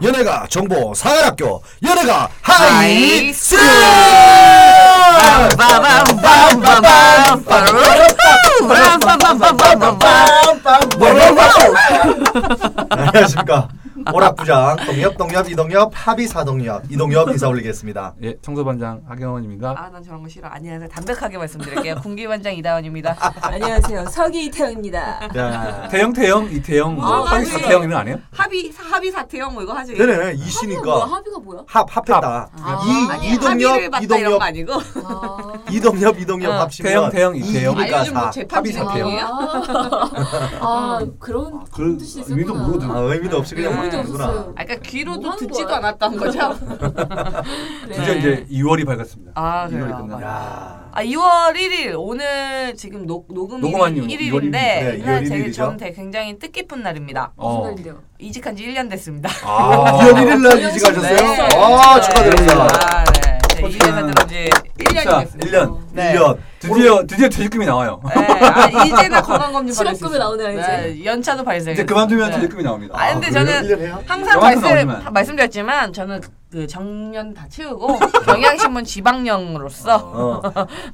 연예가 정보 사관학교 연예가 하이스. 안녕하십니까. 오락부장 동엽 이동엽 합의 사동엽 이동엽 인사 올리겠습니다. 예, 청소반장 하경원입니다. 아, 난 저런 거 싫어. 안녕하세요. 담백하게 말씀드릴게요. 군기반장 이다원입니다. 안녕하세요. 서기 이태영입니다. 태영, 이태영, 합의 사태영 이런 안 해요? 합의 사태영 뭐 이거 하지? 네네 이시니까 합의가 뭐야? 합했다. 이동엽 이동엽 아니고. 이동엽 합치면 태영, 이태영. 요즘 뭐 사. 재판 합의 진행 사태영. 중이에요? 그런 뜻이 있었구나. 의미도 모르거든. 의미도 없이 그냥 의미도 하는구나. 없었어요. 그러니까 귀로도 뭐 하는 듣지도 거야? 않았던 거죠? 드디어 이제 2월이 밝았습니다. 아, 2월이 그래요. 끝났네. 야. 2월 1일 오늘 지금 녹음이 녹음한 1일인데 네, 2월 1일이죠. 저는 되게 뜻깊은 날입니다. 무슨 날인데요? 이직한 지 1년 됐습니다. 2월 1일 날 이직하셨어요? 네. 아 축하드립니다. 아, 네. 이직해서 들은 지 1년이 됐습니다. 1년. 네. 1년. 드디어 퇴직금이 나와요. 네. 이제는 건강검진 받을 수 실업급여 있어요. 나오네요, 이제. 네. 연차도 발생. 이제 그만두면 퇴직금이 나옵니다. 아, 근데 그래요? 저는 1년 해요? 항상 영화도 나오지만. 말씀드렸지만 저는 그 정년 다 채우고 경향신문 지방령으로서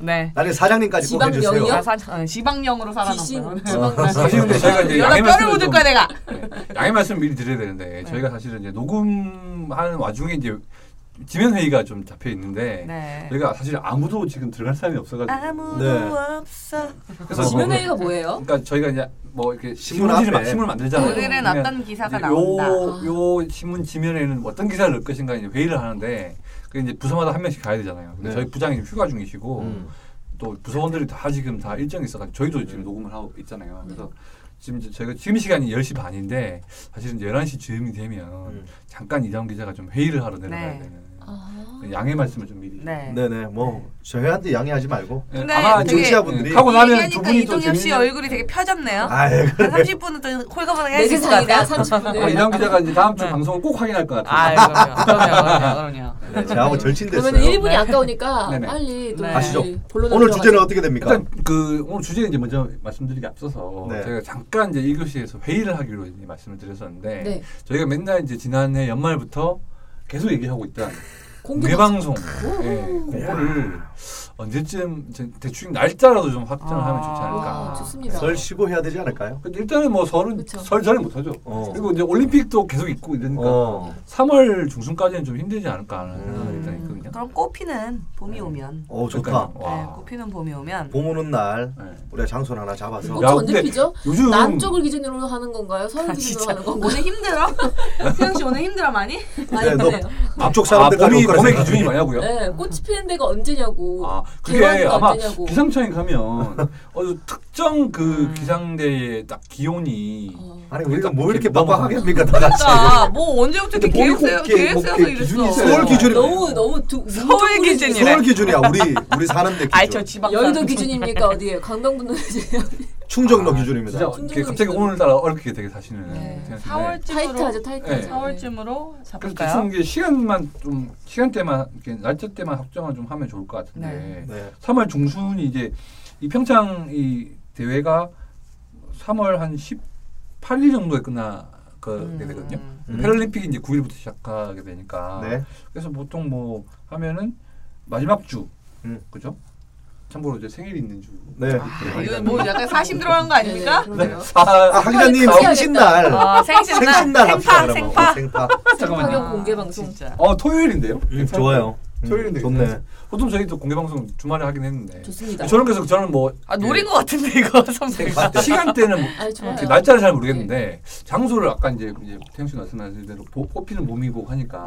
네. 나중에 사장님까지 꼭 해주세요. 지방령이요? 지방령으로 귀신. 살아남아요. 사실 근데 저희가 이제 연락 양해 뼈를 말씀을 묻을 좀 거야 내가. 양해 말씀 미리 드려야 되는데 저희가 사실은 이제 녹음하는 와중에 이제 지면 회의가 좀 잡혀 있는데 네. 저희가 사실 아무도 지금 들어갈 사람이 없어가지고 아무도 네. 없어. 그래서 지면회의가 뭐예요? 그러니까 저희가 이제 뭐 이렇게 신문 신문을 만들잖아요. 오늘은 그러면 어떤 기사가 이제 나온다. 요 신문 지면에는 어떤 기사를 넣을 것인가 이제 회의를 하는데 그 이제 부서마다 한 명씩 가야 되잖아요. 근데 네. 저희 부장이 지금 휴가 중이시고 또 부서원들이 다 지금 다 일정이 있어가지고 저희도 지금 녹음을 하고 있잖아요. 그래서 지금 이제 저희가 지금 시간이 10시 반인데 사실은 이제 11시 즈음이 되면 잠깐 이다운 기자가 좀 회의를 하러 내려가야 네. 되는 양해 말씀을 좀 미리. 네. 네네 뭐 저희한테 양해하지 말고. 근데 아마 되게 정치자분들이 하고 나면 두 얘기하니까 분이 또 이동엽 씨 재밌는 얼굴이 되게 펴졌네요. 아이 그래. 30분은 또 홀가분하게 내 할 수 있을 것 세상이다. 같아요. 30분을. 이다운 기자가 이제 다음 주 네. 방송을 꼭 확인할 것 같아요. 아, 그럼요. 네, 저하고 절친됐어요. 그러면 1분이 네. 아까우니까 네네. 빨리 또 네. 가시죠. 본론으로 오늘 들어가죠. 주제는 어떻게 됩니까? 일단 그 오늘 주제 이제 먼저 말씀드리기 앞서서 네. 저희가 잠깐 이제 1교시에서 회의를 하기로 이제 말씀을 드렸었는데 네. 저희가 맨날 이제 지난해 연말부터 계속 얘기하고 있던 공개 공개 방송 그거를 언제쯤 대충 날짜라도 좀 확정을 하면 좋지 않을까. 와, 좋습니다. 설 쉬고 해야 되지 않을까요? 근데 일단은 뭐 그쵸. 설 전에 못 하죠. 그리고 이제 올림픽도 계속 있고 이러니까 3월 중순까지는 좀 힘들지 않을까 하는 생각이 일단 있거든요. 그럼 꽃피는 봄이 오면. 좋다. 그러니까요. 네, 와. 꽃피는 봄이 오면. 봄 오는 날 네. 우리가 장소를 하나 잡아서 꽃이 야, 언제 근데 피죠? 요즘 남쪽을 기준으로 하는 건가요? 서울 기준으로 진짜 하는 건가요? 오늘 힘들어? 태영 씨 오늘 힘들어 많이? 많이 네, 너- 힘드네요. 앞쪽 사람들까지 올 거라 봄의 생각해. 기준이 뭐냐고요? 네, 꽃이 피는 데가 언제냐고. 그게 개화가 아마 언제냐고. 기상청에 가면 특정 그 기상대의 딱 기온이 아니 우리가 뭐 이렇게 이렇게 빡빡하게 합니까 다 같이. 진짜 뭐 언제부터 이렇게 근데 봄이 계획 세워서 기준이 이랬어. 있어요. 서울 기준이 너무 서울 기준이래. 서울 기준이야. 우리 사는 데 아이 저 기준. 지방 여의도 사람. 기준입니까? 어디예요? 강동분도 기준이에요. 충정로 기준입니다. 진짜 이렇게 갑자기 오늘따라 어렵게 되게 사시는 네. 생각인데 4월쯤으로 타이트하죠, 타이트하죠. 네. 4월쯤으로 그래서 잡을까요? 대충 이게 시간대만 이렇게 날짜 때만 확정을 좀 하면 좋을 것 같은데 네. 3월 중순이 이제 이 평창 이 대회가 3월 한 18일 정도에 끝나게 되거든요. 패럴림픽이 이제 9일부터 시작하게 되니까 네. 그래서 보통 뭐 하면은 마지막 주 그죠? 참고로 이제 생일 있는 주. 네. 이거 뭐 약간 사심 들어간 거 아닙니까? 네, 그러네요. 하 기자님 생신날. 생신날 합시다, 그러면. 생파. 생파. 생파경 공개 방송. 진짜. 토요일인데요? 좋아요. 토요일인데 좋네. 보통 저희도 공개 방송 주말에 하긴 했는데. 좋습니다. 저는 뭐 노린 것 같은데 이거 선배가. 시간대는 뭐 아니, 좋아요. 이렇게 날짜를 잘 모르겠는데 장소를 아까 이제 태영 씨 말씀하신 대로 꽃피는 봄이고 하니까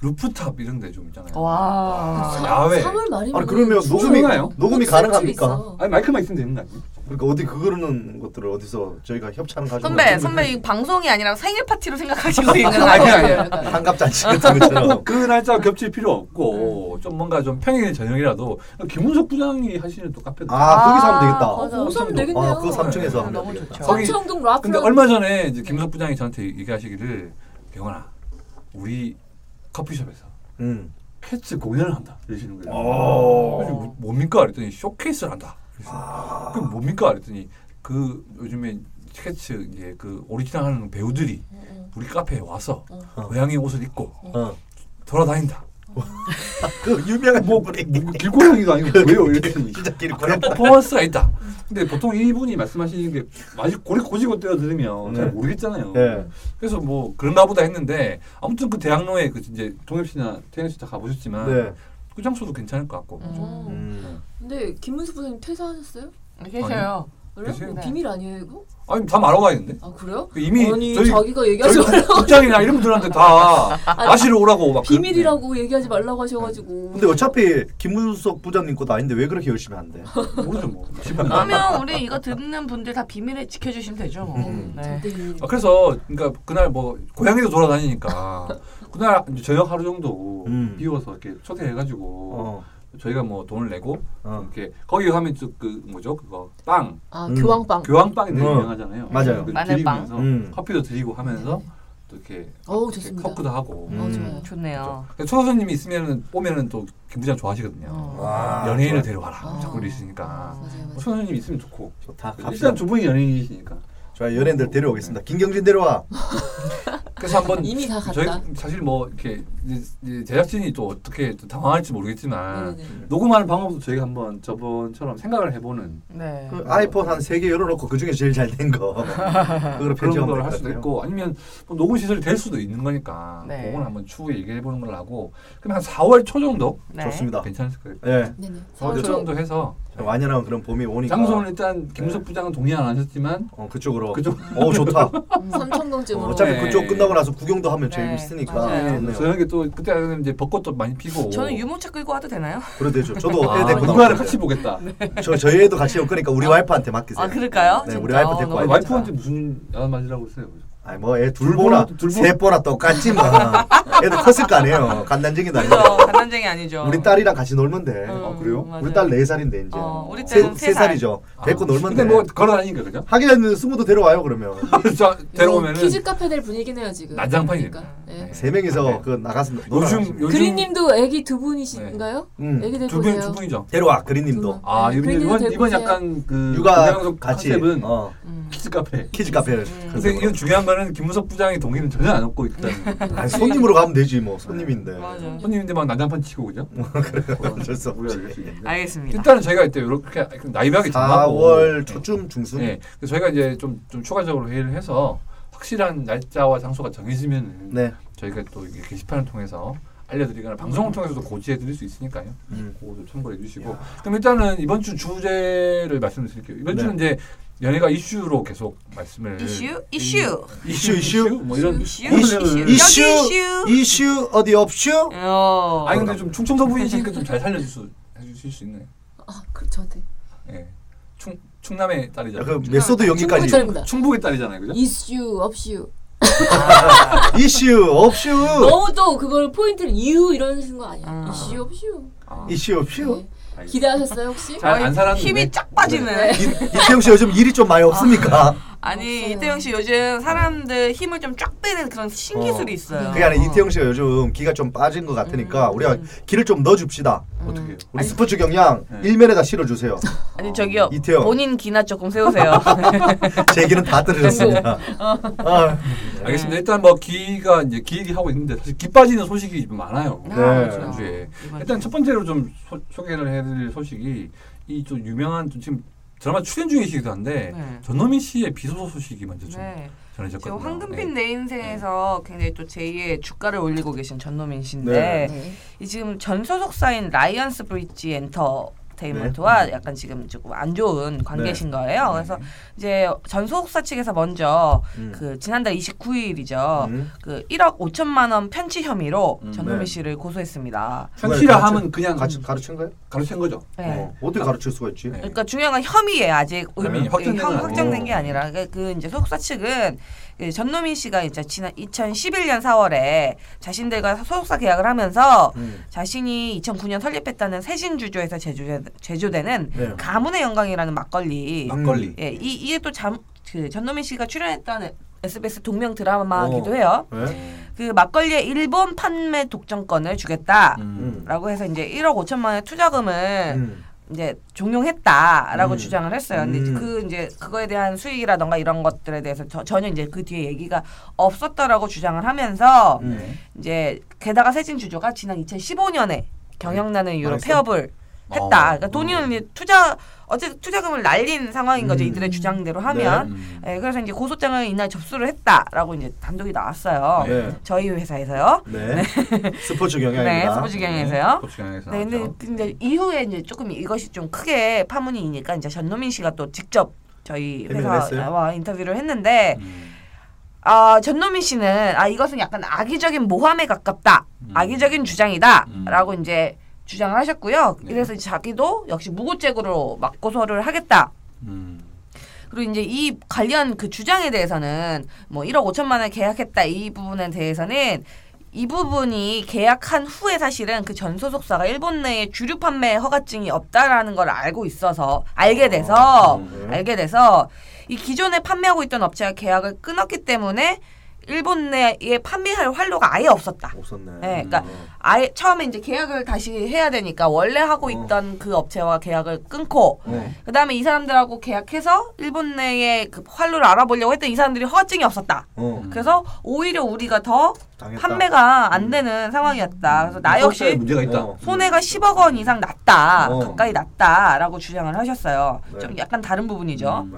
루프탑 이런 데 좀 있잖아요. 와. 야외. 3월 말이면 아니 그러면 충분하나요? 녹음이 가능합니까? 아니 마이크만 있으면 되는 거 아니에요? 그러니까 어디 그거는 것들을 어디서 저희가 협찬을 가지고 선배 이 방송이 아니라 생일 파티로 생각하시고 있는 거 아니, 아니에요? 아니. 한갑잔치 같은 것처럼. 그 날짜 겹칠 필요 없고 좀 뭔가 좀 평일 저녁이라도 김문석 부장이 하시는 또 카페도 거기서 하면 되겠다. 맞아. 거기서 하면 되겠네요. 그 3층에서 하면 너무 되겠다. 좋죠. 거기- 삼청동 라플. 근데 얼마 전에 이제 김문석 부장이 저한테 얘기하시기를 경원아 우리 커피숍에서 캐츠 공연을 한다 이러시는 거예요. 그래서 뭡니까? 그랬더니 쇼케이스를 한다. 그럼 뭡니까? 그랬더니 그 요즘에 캐츠 이제 그 오리지널 하는 배우들이 우리 카페에 와서 고양이 옷을 입고 어. 돌아다닌다. 그 유명한 뭐 길고양이도 아니고 왜요? 이랬더니 진짜 그런 길고양이. 퍼포먼스가 있다. 근데 보통 이분이 말씀하시는 게 아직 고지고 떼어 들으면 잘 모르겠잖아요. 네. 그래서 뭐 그런가 보다 했는데 아무튼 그 대학로에 그 이제 동엽 씨나 태연 씨 다 가보셨지만 네. 그 장소도 괜찮을 것 같고. 근데 김문수 부장님 퇴사하셨어요? 계셔요. 그래요? 계세요. 비밀 아니에요 이거? 아니 다 말아가야겠는데. 아 그래요? 이미 아니 저희 자기가 얘기하지 말라고 국장이나 이런 분들한테 다 마시러 오라고 막 비밀이라고 얘기하지 말라고 하셔가지고. 근데 어차피 김문석 부장님 것도 아닌데 왜 그렇게 열심히 한대? 모르죠 뭐. 그러면 우리 이거 듣는 분들 다 비밀을 지켜주시면 되죠. 뭐. 네. 절대 비밀. 그래서 그러니까 그날 뭐 고양이도 돌아다니니까 그날 이제 저녁 하루 정도 비워서 이렇게 초대해가지고 저희가 뭐 돈을 내고 이렇게 거기 가면 그 뭐죠 그거 빵. 아 교황빵. 교황빵이 되게 유명하잖아요. 맞아요. 그 마늘빵. 드리면서 커피도 드리고 하면서 또 이렇게 좋습니다. 토크도 하고. 좋아요. 좋네요. 초선님이 있으면은 오면은 또 김 부장 좋아하시거든요. 와, 연예인을 좋아요. 데려와라. 자꾸 이러시니까. 맞아요. 초선님 있으면 좋고. 좋다. 갑시다. 일단 두 분이 연예인이시니까. 자, 연예인들 데려오겠습니다. 김경진 데려와. 그래서 한번 이미 다 갔다. 저희 사실 뭐 이렇게 이제 제작진이 또 어떻게 또 당황할지 모르겠지만 네네. 녹음하는 방법도 저희가 한번 저번처럼 생각을 해보는 네. 그 아이폰 한 3개 열어놓고 그 중에 제일 잘 된 거. 그걸 그런 편집하면 걸 될 할 것 수도 같아요. 있고 아니면 뭐 녹음 시설이 될 수도 있는 거니까 네. 그거는 한번 추후에 얘기해 보는 걸 하고 그럼 한 4월 초 정도 네. 좋습니다. 괜찮을 거예요. 예. 네네. 4월 초 정도 해서 완연한 그런 봄이 오니까. 장소는 일단 김무석 부장은 동의 안 하셨지만 그쪽으로. 그쪽 좋다. 삼청동쯤으로. 어차피 네. 그쪽 끝나고 나서 구경도 하면 네, 재밌으니까. 맞아요. 좋네요. 저녁에 또 그때 이제 벚꽃도 많이 피고 저는 유모차 끌고 와도 되나요? 그래 되죠. 저도 애 데리고 누가를 나오는데. 같이 보겠다. 저희 애도 같이 올 거니까 우리 와이프한테 맡기세요. 아 그럴까요? 네, 진짜? 우리 와이프 데리고 너무 와야 와이프한테 무슨 야단 맞으라고 했어요. 아니 뭐 애 둘보나 셋보나 똑같지만 애도 컸을 거 아니에요. 간단쟁이도 그죠? 아니고. 간단쟁이 아니죠. 우리 딸이랑 같이 놀면 돼. 그래요? 맞아요. 우리 딸 4살인데 이제. 우리 때는 세 살이죠. 데리고 놀면 근데 돼. 뭐 걸어다니니까 그죠? 하긴 스무도 데려와요 그러면. 자, 데려오면은 키즈 카페 될 분위기긴 해요 지금. 난장판이 그러니까. 네. 3명이서 네. 그 나가서 요즘 그린님도 애기 두 분이신가요? 애기 데리고 오세요. 두 분이죠. 데려와 그린님도. 아 그린님도 데리고 이번 오세요. 약간 그 육아 동양적 같이 컨셉은 어, 키즈 카페. 키즈 카페를. 근데 이건 중요한 거는 김무석 부장의 동의는 전혀 안 얻고 있다는. 아니, 손님으로 가면 되지 뭐 손님인데. 맞아. 손님인데 막 난장판 치고 그죠? 그래요. 어쩔 수 우리가 없지. 이럴 수 있는데. 알겠습니다. 일단은 저희가 이때 이렇게 나이브하게 정하고 4월 초중 중순. 네. 그래서 저희가 이제 좀 추가적으로 회의를 해서 확실한 날짜와 장소가 정해지면은 네. 저희가 또 이게 게시판을 통해서 알려드리거나 방송을 통해서도 고지해드릴 수 있으니까요. 그것도 참고해 주시고. 그럼 일단은 이번 주 주제를 말씀드릴게요. 이번 네. 주는 이제 연예가 이슈로 계속 말씀을 이슈 뭐 이런 이슈 이슈 어디 없슈? 아니 근데 좀 충청도 분이시니까 좀 잘 해주실 수 있네. 아, 그 저한테. 예. 충남의 딸이잖아요. 그 메소드 연기까지. 충북입니다. 충북의 딸이잖아요, 그죠? 이슈 없슈. 이슈 없슈. 너무 또 그걸 포인트를 이유 이러는 거 아니야? 이슈 없슈. 이슈 없슈. 네. 기대하셨어요 혹시? 잘 안 살았는데 힘이 쫙 빠지네. 이태용 씨 요즘 일이 좀 많이 없습니까? 아니 없어요. 이태영 씨 요즘 사람들 힘을 좀 쫙 빼는 그런 신기술이 있어요. 그게 아니라 이태용 씨가 요즘 기가 좀 빠진 것 같으니까 우리가 기를 좀 넣어줍시다. 어떻게 해요? 우리 스포츠 경향 네. 일면에다 실어주세요. 아니 저기요 이태영. 본인 기나 조금 세우세요. 제 기는 다 떨어졌습니다. 아, 알겠습니다. 일단 뭐 기가 이제 기 얘기하고 있는데 사실 기 빠지는 소식이 좀 많아요. 네. 지난주에. 이번 일단 주. 첫 번째로 좀 소개를 해드릴 소식이 이 좀 유명한 좀 지금 드라마 출연 중이시기도 한데 네. 전노민 씨의 비소속 소식이 먼저 좀 네. 전해졌거든요. 지금 황금빛 네. 내 인생에서 굉장히 또 제2의 주가를 올리고 계신 전노민 씨인데 네. 이 지금 전 소속사인 라이언스 브릿지 엔터테인먼트와 약간 지금 조금 안 좋은 관계신 거예요. 그래서 이제 전 소속사 측에서 먼저 그 지난달 29일이죠. 그 1억 5천만 원 편취 혐의로 전노민 네. 씨를 고소했습니다. 현치라 하면 그냥 가르친 거예요? 가르친 거죠. 네. 어떻게 가르칠 수가 있지? 네. 그러니까 중요한 건 혐의에 아직 혐의, 확정된 건 확정된 아니고. 게 아니라 그 이제 소속사 측은 그 전노민 씨가 이제 지난 2011년 4월에 자신들과 소속사 계약을 하면서 자신이 2009년 설립했다는 세신주조에서 제조되는 네. 가문의 영광이라는 막걸리. 막걸리. 예, 이게 또 그 전노민 씨가 출연했던 SBS 동명 드라마기도 해요. 네? 그 막걸리의 일본 판매 독점권을 주겠다라고 해서 이제 1억 5천만 원의 투자금을 이제 종용했다라고 주장을 했어요. 근데 이제 그거에 대한 수익이라던가 이런 것들에 대해서 전혀 이제 그 뒤에 얘기가 없었다라고 주장을 하면서 이제 게다가 세진 주주가 지난 2015년에 경영난을 이유로 폐업을 했다. 그러니까 돈을 이제 어쨌든 투자금을 날린 상황인 거죠. 이들의 주장대로 하면. 네. 그래서 이제 고소장을 이날 접수를 했다라고 이제 단독이 나왔어요. 네. 저희 회사에서요. 네. 스포츠 경영입니다. 네, 스포츠 경영에서요. 스포츠 경영에서. 네, 근데 이후에 이제 조금 이것이 좀 크게 파문이 있으니까 이제 전노민 씨가 또 직접 저희 회사와 인터뷰를 했는데. 전노민 씨는 이것은 약간 악의적인 모함에 가깝다. 악의적인 주장이다라고 이제 주장을 하셨고요. 네. 그래서 자기도 역시 무고죄고로 막 고소를 하겠다. 그리고 이제 이 관련 그 주장에 대해서는 뭐 1억 5천만 원 계약했다 이 부분에 대해서는 이 부분이 계약한 후에 사실은 그 전 소속사가 일본 내에 주류 판매 허가증이 없다라는 걸 알게 돼서 이 기존에 판매하고 있던 업체가 계약을 끊었기 때문에 일본 내에 판매할 활로가 아예 없었다. 없었네. 네, 그러니까 아예 처음에 이제 계약을 다시 해야 되니까 원래 하고 있던 그 업체와 계약을 끊고 그다음에 이 사람들하고 계약해서 일본 내에 그 활로를 알아보려고 했더니 이 사람들이 허가증이 없었다. 그래서 오히려 우리가 더 당했다. 판매가 안 되는 상황이었다. 그래서 나 역시 문제가 있다. 손해가 10억 원 이상 났다. 가까이 났다라고 주장을 하셨어요. 네. 좀 약간 다른 부분이죠.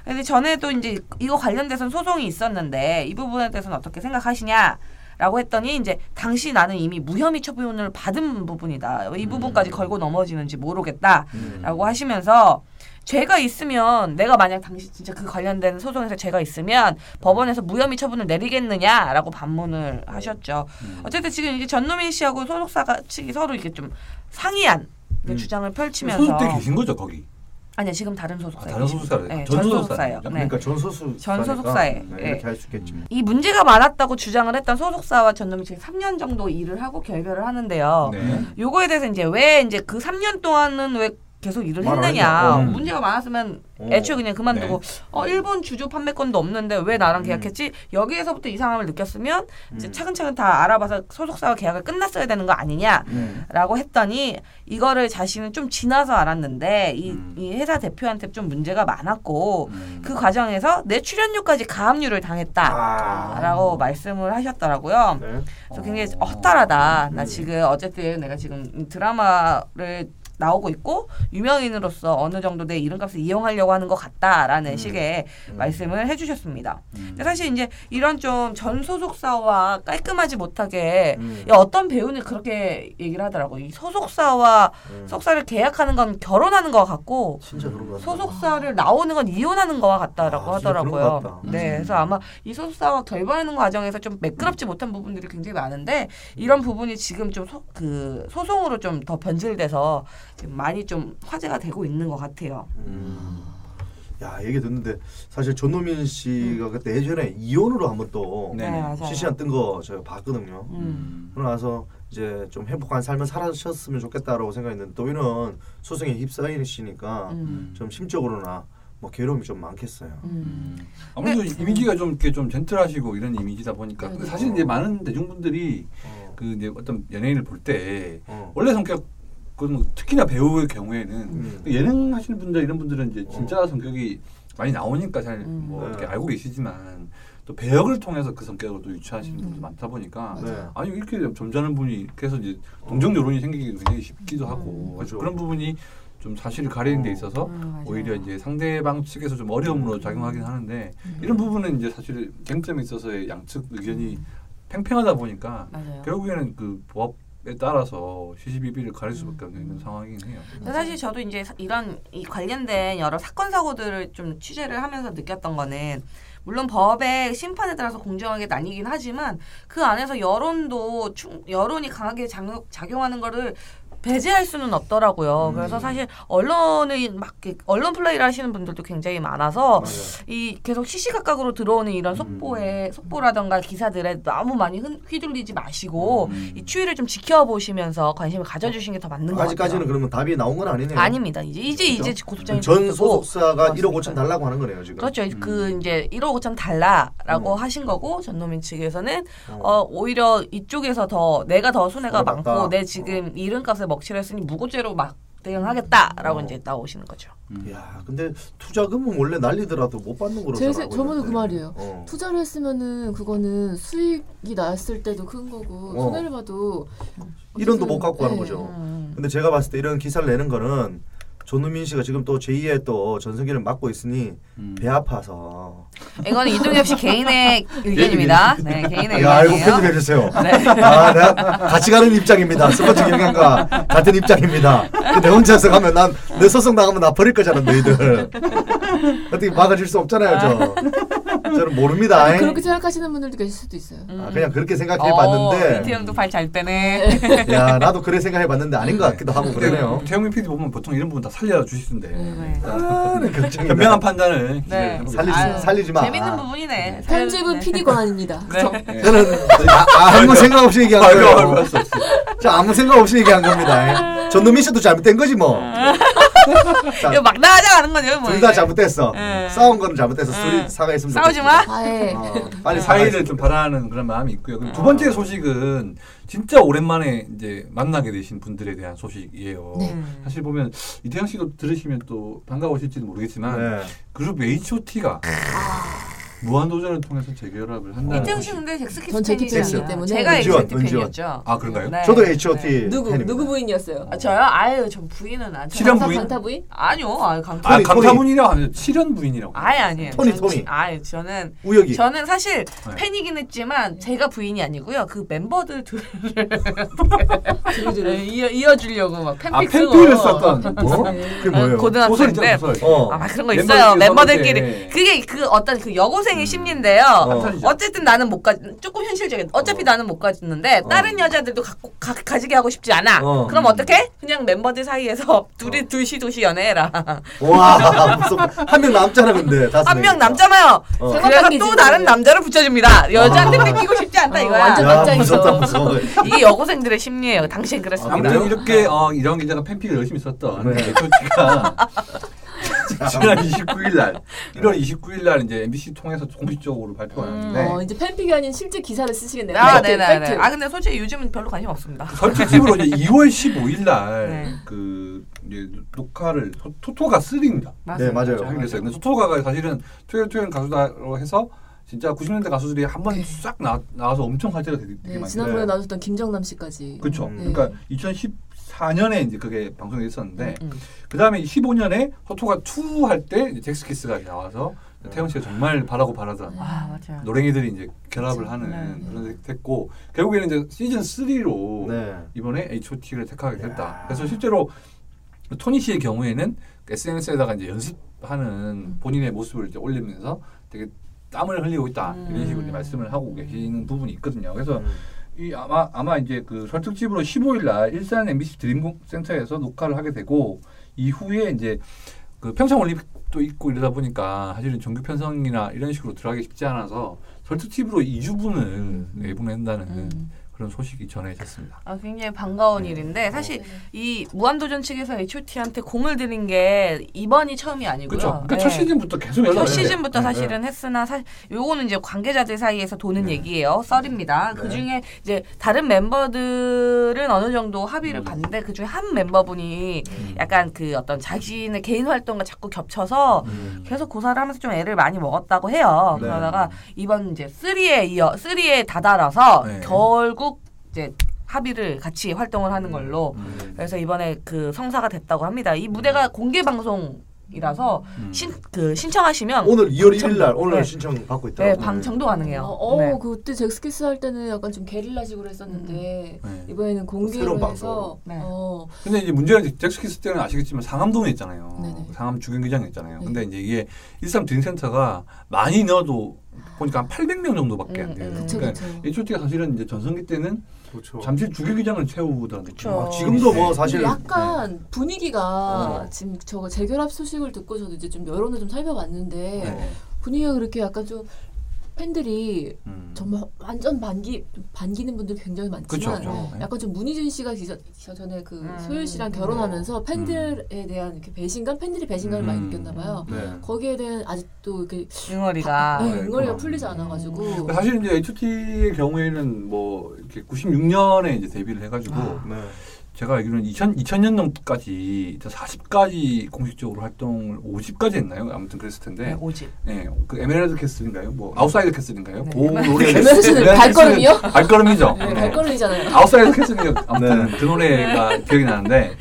근데 전에도 이제 이거 관련돼서는 소송이 있었는데 이 부분에 대해서는 어떻게 생각하시냐라고 했더니 이제 당시 나는 이미 무혐의 처분을 받은 부분이다. 이 부분까지 걸고 넘어지는지 모르겠다라고 하시면서 죄가 있으면 내가 만약 당시 진짜 그 관련된 소송에서 죄가 있으면 법원에서 무혐의 처분을 내리겠느냐라고 반문을 하셨죠. 어쨌든 지금 이제 전노민 씨하고 소속사 측이 서로 이렇게 좀 상이한 주장을 펼치면서 소속돼 계신 거죠 거기? 아니요, 지금 다른 소속사예요. 다른 소속사예요? 네, 전 소속사예요. 네. 그러니까 전 소속사에 이렇게 할 수 있겠지. 이 문제가 많았다고 주장을 했던 소속사와 전노민 씨가 3년 정도 일을 하고 결별을 하는데요. 요거에 대해서 이제 왜 이제 그 3년 동안은 왜 계속 일을 했느냐. 문제가 많았으면 애초에 그냥 그만두고 일본 주주 판매권도 없는데 왜 나랑 계약했지? 여기에서부터 이상함을 느꼈으면 이제 차근차근 다 알아봐서 소속사와 계약을 끝났어야 되는 거 아니냐라고 했더니 이거를 자신은 좀 지나서 알았는데 이 회사 대표한테 좀 문제가 많았고 그 과정에서 내 출연료까지 가압류를 당했다라고 말씀을 하셨더라고요. 그래서 굉장히 허탈하다. 나 지금 어쨌든 내가 지금 드라마를 나오고 있고 유명인으로서 어느 정도 내 이름값을 이용하려고 하는 것 같다라는 식의 말씀을 해주셨습니다. 근데 사실 이제 이런 좀 전 소속사와 깔끔하지 못하게 어떤 배우는 그렇게 얘기를 하더라고. 이 소속사와 소속사를 계약하는 건 결혼하는 것 같고 진짜 그런 것 같다. 소속사를 나오는 건 이혼하는 것 같다라고 하더라고요. 네, 그래서 아마 이 소속사와 결별하는 과정에서 좀 매끄럽지 못한 부분들이 굉장히 많은데 이런 부분이 지금 좀 소송으로 좀 더 변질돼서 지금 많이 좀 화제가 되고 있는 것 같아요. 야, 얘기 듣는데 사실 전노민 씨가 그때 예전에 이혼으로 한번 또 시시한 뜬 거 제가 봤거든요. 그러고 나서 이제 좀 행복한 삶을 살아셨으면 좋겠다라고 생각했는데 또 이런 소송에 휩싸이시니까 좀 심적으로나 뭐 괴로움이 좀 많겠어요. 아무래도 이미지가 좀 이렇게 좀 젠틀하시고 이런 이미지다 보니까 사실 이제 많은 대중분들이 그 이제 어떤 연예인을 볼 때 원래 성격 특히나 배우의 경우에는 예능 하시는 분들 이런 분들은 이제 진짜 성격이 많이 나오니까 잘 뭐 이렇게 알고 계시지만 또 배역을 통해서 그 성격을 또 유추하시는 분도 많다 보니까 아니 이렇게 점잖은 분이 그래서 이제 동정 여론이 생기기 굉장히 쉽기도 하고 그런 부분이 좀 사실을 가리는 데 있어서 오히려 이제 상대방 측에서 좀 어려움으로 작용하긴 하는데 이런 부분은 이제 사실 쟁점에 있어서의 양측 의견이 팽팽하다 보니까 결국에는 그 법에 따라서 시시비비를 가릴 수밖에 없는 상황이긴 해요. 사실 저도 이제 이런 이 관련된 여러 사건 사고들을 좀 취재를 하면서 느꼈던 거는 물론 법의 심판에 따라서 공정하게 나뉘긴 하지만 그 안에서 여론이 강하게 작용하는 거를 배제할 수는 없더라고요. 그래서 사실 언론 플레이를 하시는 분들도 굉장히 많아서 이 계속 시시각각으로 들어오는 이런 속보라던가 기사들에 너무 많이 휘둘리지 마시고 이 추이를 좀 지켜보시면서 관심을 가져주시는 게 더 맞는 것 같아요. 아직까지는 그러면 답이 나온 건 아니네요. 아닙니다. 이제 고소장이 전 소속사가 1억 5천 달라고 하는 거네요 지금. 그렇죠. 그 이제 1억 5천 달라라고 하신 거고 전노민 측에서는 오히려 이쪽에서 내가 더 손해가 많고 내 지금 이름값을 먹칠했으니 무고죄로 막 대응하겠다라고 이제 나오시는 거죠. 야, 근데 투자금은 원래 날리더라도 못 받는 거로 저번에 그 말이에요. 투자를 했으면은 그거는 수익이 났을 때도 큰 거고 손해를 봐도 1원도 못 갖고 가는 거죠. 근데 제가 봤을 때 이런 기사를 내는 거는 전우민 씨가 지금 또 제2의 또 전성기를 맡고 있으니 배 아파서. 이거는 이동엽 씨 개인의 의견입니다. 네, 개인의 의견이에요. 알고 편집해 주세요. 네. 내가 같이 가는 입장입니다. 스포츠 경영과 같은 입장입니다. 근데 혼자서 가면 내 소송 나가면 나 버릴 거잖아, 너희들. 어떻게 막아줄 수 없잖아요, 저는 모릅니다. 그렇게 생각하시는 분들도 계실 수도 있어요. 그냥 그렇게 생각해봤는데. 이태영도 발 잘 빼네. 야, 나도 그래 생각해봤는데 아닌 것 같기도 하고 그러네요. 태영민 PD 보면 보통 이런 부분 다 살려주시던데. 현명한 판단을 살리지 마. 재밌는 부분이네. 편집은 PD 권한입니다. 저는 아무 생각 없이 얘기한 거예요. 저 아무 생각 없이 얘기한 겁니다. 전노민 씨도 잘못된 거지 뭐. 이거 막 나가자는 거죠. 둘 다 잘못됐어. 싸운 거는 잘못됐어. 둘이 사과했으면 싸우지 마. 빨리 사이를 좀 바라는 그런 마음이 있고요. 그리고 두 번째 소식은 진짜 오랜만에 이제 만나게 되신 분들에 대한 소식이에요. 사실 보면 이태영 씨도 들으시면 또 반가우실지도 모르겠지만 그룹 H.O.T.가 무한도전을 통해서 재결합을 한다는. 이태영 씨 근데 잭스키스 전 팬이기 때문에 제가 H.O.T 팬이었죠. 아 그런가요? 네. 저도 H.O.T. 누구 부인이었어요? 저요? 아유 전 부인은 안. 실현 부인? 강타 부인? 아니요. 강타 부인이라고 하죠. 실현 부인이라고. 아니에요. 토니. 저는 우혁이. 저는 사실 팬이긴 했지만 제가 부인이 아니고요. 그 멤버들 이어주려고 막 팬픽 쓰고. 팬픽을 썼던. 그게 뭐예요? 고등학생 때. 그런 거 있어요. 멤버들끼리. 그게 그 어떤 그 여고생의 심리인데요. 어쨌든 나는 못 가. 조금 현실적인. 어차피 나는 못 가졌는데 다른 여자들도 가지게 하고 싶지 않아. 그럼 어떻게? 그냥 멤버들 사이에서 둘이 연애해라. 와, 한 명 남잖아 근데. 한 명 남잖아요. 그래서 또 다른 남자를 붙여줍니다. 여자한테 뺏기고 싶지 않다 이거야. 완전 맞짱이죠. 무서워. 이게 여고생들의 심리예요. 당시엔 그랬습니다. 아무튼 이렇게 이런 기자가 팬픽을 열심히 썼던 H.O.T가 지난 29일 날 1월 29일 날 이제 MBC 통해서 공식적으로 발표가 났는데 이제 팬픽이 아닌 실제 기사를 쓰시겠네요. 네네네. 근데 솔직히 요즘은 별로 관심 없습니다. 설득집으로 이제 2월 15일 날 그 녹화를 토토가 3입니다. 네 맞아요. 하기로 했어요. 근데 토토가가 사실은 토요일 가수다로 해서 진짜 90년대 가수들이 한 번 싹 나와서 엄청 활제가 되게 많이. 지난번에 나왔던 김정남 씨까지. 그렇죠. 그러니까 2014년에 이제 그게 방송이 있었는데 그 다음에 15년에 토토가 2 할 때 잭스키스가 나와서 태영 씨가 정말 바라던 맞아요. 노랭이들이 이제 결합을 하는 그런 됐고 결국에는 이제 시즌 3로 이번에 H.O.T를 택하게 됐다. 그래서 실제로 토니 씨의 경우에는 SNS에다가 이제 연습하는 본인의 모습을 이제 올리면서 되게 땀을 흘리고 있다 이런 식으로 이제 말씀을 하고 계시는 부분이 있거든요. 그래서 이 아마 이제 그 설득집으로 15일 날 일산 MBC 드림센터에서 녹화를 하게 되고 이후에 이제 그 평창 올림픽도 있고 이러다 보니까 사실은 정규 편성이나 이런 식으로 들어가기 쉽지 않아서 설득집으로 2주분을 내보낸다는 그런 소식이 전해졌습니다. 굉장히 반가운 일인데 사실 이 무한도전 측에서 H.O.T한테 공을 들인 게 이번이 처음이 아니고요. 그렇죠. 그러니까 첫 시즌부터 계속 연락을 첫 시즌부터 사실은 했으나 요거는 이제 관계자들 사이에서 도는 얘기예요. 썰입니다. 그 중에 이제 다른 멤버들은 어느 정도 합의를 봤는데 그 중에 한 멤버분이 약간 그 어떤 자신의 개인 활동과 자꾸 겹쳐서 계속 고사를 하면서 좀 애를 많이 먹었다고 해요. 그러다가 이번 이제 3에 다다라서 결국 이제 합의를 같이 활동을 하는 걸로 그래서 이번에 그 성사가 됐다고 합니다. 이 무대가 공개 방송이라서 신청하시면 오늘 2월 1일 날 오늘 신청 받고 있다. 네, 방청도 가능해요. 그때 잭스키스 할 때는 약간 좀 게릴라식으로 했었는데 이번에는 공개로 해서. 근데 이제 문제는 잭스키스 때는 아시겠지만 상암동에 있잖아요. 상암 주경기장에 있잖아요. 근데 이제 이게 일산 드림센터가 많이 넣어도 보니까 한 800명 정도밖에 안 돼요. 그러니까 H.O.T가 사실은 이제 전성기 때는 잠실 주경기장을 채우더라고요. 지금도 뭐 사실 약간 분위기가 지금 저거 재결합 소식을 듣고 저도 이제 좀 여론을 좀 살펴봤는데 분위기가 그렇게 약간 좀 팬들이 정말 완전 반기는 분들 굉장히 많지만 약간 좀 문희준 씨가 전에 그 소율 씨랑 결혼하면서 팬들에 대한 이렇게 팬들이 배신감을 많이 느꼈나 봐요. 거기에 대한 아직도 이렇게 응어리가 풀리지 않아가지고 사실 이제 H.O.T의 경우에는 뭐 이렇게 96년에 이제 데뷔를 해가지고 제가 알기로는 2000년도까지 40까지 공식적으로 활동을 50까지 했나요? 아무튼 그랬을 텐데. 네, 50. 네, 그 에메랄드 캐슬인가요? 뭐 아웃사이더 캐슬인가요? 네. 그 노래. 에메랄드는 발걸음이요? 발걸음이죠. 네, 발걸음이잖아요. 아웃사이더 캐슬이 아무튼 그 노래가 기억이 나는데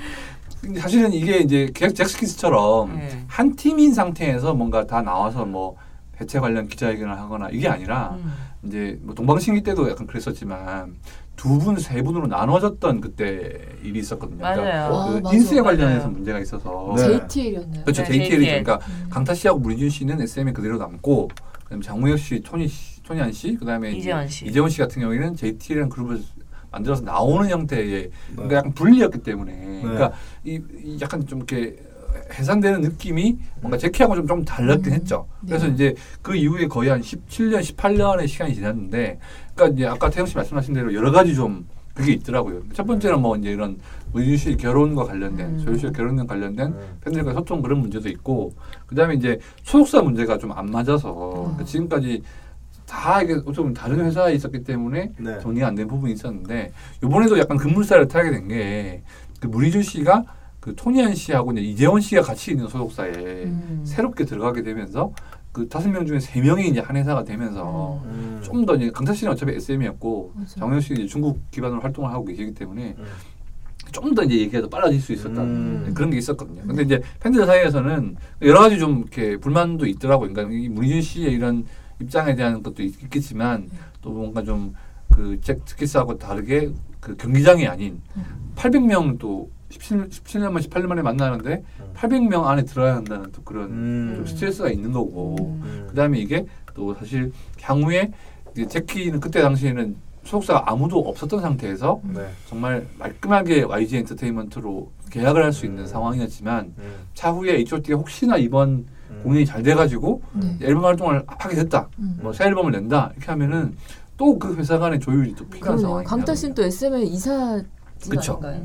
사실은 이게 이제 잭스키스처럼 한 팀인 상태에서 뭔가 다 나와서 뭐 해체 관련 기자회견을 하거나 이게 아니라 이제 뭐 동방신기 때도 약간 그랬었지만 두 분, 세 분으로 나눠졌던 그때 일이 있었거든요. 맞아요. 그러니까 그 인수에 관련해서 문제가 있어서. JTL이었나요? 그렇죠. 네, JTL이죠. 그러니까 강타 씨하고 문희준 씨는 SM에 그대로 남고, 그다음에 장우혁 씨, 토니안 씨, 그다음에 이재원 씨 같은 경우에는 JTL이라는 그룹을 만들어서 나오는 형태의 그러니까 약간 분리였기 때문에, 그러니까 이 약간 좀 이렇게 해산되는 느낌이 뭔가 제키하고 좀 달랐긴 했죠. 그래서 이제 그 이후에 거의 한 17년, 18년의 시간이 지났는데, 그러니까 이제 아까 태영 씨 말씀하신 대로 여러 가지 좀 그게 있더라고요. 첫 번째는 뭐 이제 이런 문희준 씨 결혼과 관련된, 조율 씨 결혼과 관련된 팬들과 소통 그런 문제도 있고, 그 다음에 이제 소속사 문제가 좀 안 맞아서 그러니까 지금까지 다 이게 좀 다른 회사에 있었기 때문에 정리가 안 된 부분이 있었는데, 이번에도 약간 급물살을 타게 된 게 그 문희준 씨가 그 토니안 씨하고 이제 이재원 씨가 같이 있는 소속사에 새롭게 들어가게 되면서 그 5명 중에 3명이 이제 한 회사가 되면서 좀 더 이제 강타 씨는 어차피 SM이었고 장우혁 씨는 이제 중국 기반으로 활동을 하고 계시기 때문에 좀 더 이제 얘기가 더 빨라질 수 있었다는 그런 게 있었거든요. 근데 이제 팬들 사이에서는 여러 가지 좀 이렇게 불만도 있더라고요. 그러니까 이 문희준 씨의 이런 입장에 대한 것도 있겠지만 또 뭔가 좀 그 잭스키스하고 다르게 그 경기장이 아닌 800명 또 17년 만 18년 만에 만나는데 800명 안에 들어야 한다는 또 그런 좀 스트레스가 있는 거고, 그다음에 이게 또 사실 향후에 이제 제키는 그때 당시에는 소속사가 아무도 없었던 상태에서 정말 말끔하게 YG 엔터테인먼트로 계약을 할 수 있는 상황이었지만 차후에 H.O.T가 혹시나 이번 공연이 잘 돼가지고 앨범 활동을 하게 됐다, 뭐 새 앨범을 낸다 이렇게 하면은 또 그 회사 간의 조율이 또 필요한 상황이에요. 강타 씨는 또 SM의 이사 그렇죠. 네.